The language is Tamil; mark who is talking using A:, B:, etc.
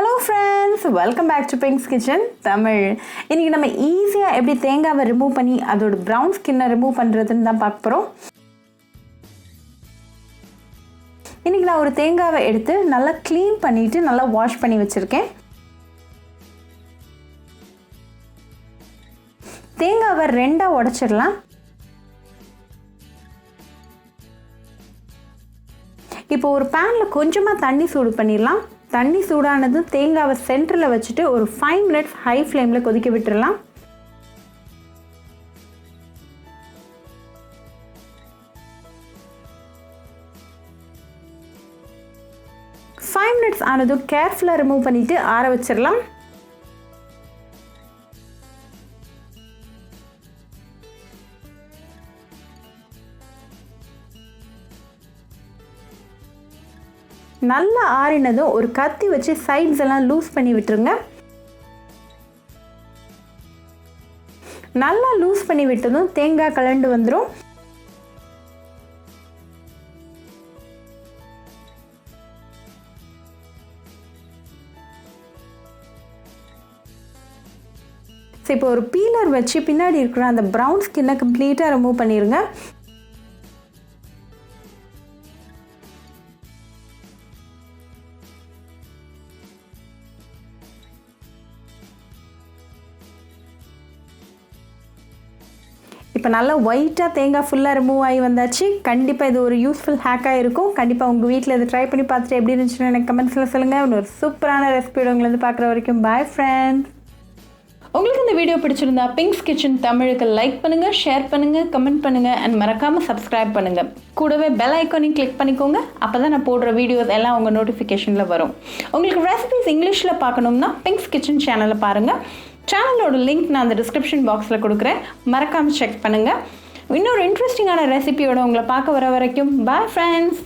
A: Hello friends, welcome back to Pink's Kitchen Tamil. இன்னைக்கு நம்ம ஈஸியா எப்படி தேங்காவை ரிமூவ் பண்ணி அதோட brown skin ரிமூவ் பண்றதுன்னு தான் பார்க்க போறோம். இன்னைக்கு நான் ஒரு தேங்காவை எடுத்து நல்லா க்ளீன் பண்ணிட்டு நல்லா வாஷ் பண்ணி வச்சிருக்கேன். தேங்காவை ரெண்டா உடைச்சிடலாம். இப்போ ஒரு panல கொஞ்சமா தண்ணி சூடு பண்ணிரலாம். தண்ணி சூடானதும் தேங்காவை சென்டர்ல வச்சிட்டு ஒரு 5 minutes ஹை ஃப்ளேம்ல கொதிக்க விட்டுறலாம். ஃபைவ் மினிட்ஸ் ஆனதும் கேர்ஃபுல்லா ரிமூவ் பண்ணிட்டு ஆற வச்சிரலாம். நல்லா ஆறினதும் ஒரு கத்தி வச்சு சைட்ஸ் எல்லாம் லூஸ் பண்ணி விட்டுருங்க. நல்லா லூஸ் பண்ணி விட்டதும் தேங்காய் கலண்டு வந்துடும். இப்போ ஒரு பீலர் வச்சு பின்னாடி இருக்கிற அந்த ப்ரௌன் ஸ்கின்னை கம்ப்ளீட்டாக ரிமூவ் பண்ணிடுங்க. இப்போ நல்லா ஒயிட்டாக தேங்காய் ஃபுல்லாக ரிமூவ் ஆகி வந்தாச்சு. கண்டிப்பாக இது ஒரு யூஸ்ஃபுல் ஹேக்காக இருக்கும். கண்டிப்பாக உங்கள் வீட்டில் இதை ட்ரை பண்ணி பார்த்துட்டு எப்படி இருந்துச்சுன்னு எனக்கு கமெண்ட்ஸில் சொல்லுங்கள். இன்னொரு சூப்பரான ரெசிபியோட உங்களை வந்து பார்க்குற வரைக்கும் பாய் ஃப்ரெண்ட்ஸ். உங்களுக்கு இந்த வீடியோ பிடிச்சிருந்தா பிங்க்ஸ் கிச்சன் தமிழுக்கு லைக் பண்ணுங்கள், ஷேர் பண்ணுங்கள், கமெண்ட் பண்ணுங்கள் அண்ட் மறக்காமல் சப்ஸ்கிரைப் பண்ணுங்கள். கூடவே பெல் ஐக்கானையும் கிளிக் பண்ணிக்கோங்க. அப்போ தான் நான் போடுற வீடியோஸ் எல்லாம் உங்கள் நோட்டிஃபிகேஷனில் வரும். உங்களுக்கு ரெசிபிஸ் இங்கிலீஷில் பார்க்கணும்னா பிங்க்ஸ் கிச்சன் சேனலை பாருங்கள். சேனலோட லிங்க் நான் அந்த டிஸ்கிரிப்ஷன் பாக்ஸில் கொடுக்குறேன். மறக்காமல் செக் பண்ணுங்கள். இன்னொரு இன்ட்ரெஸ்டிங்கான ரெசிபியோட உங்களை பார்க்க வர வரைக்கும் பாய் ஃப்ரெண்ட்ஸ்.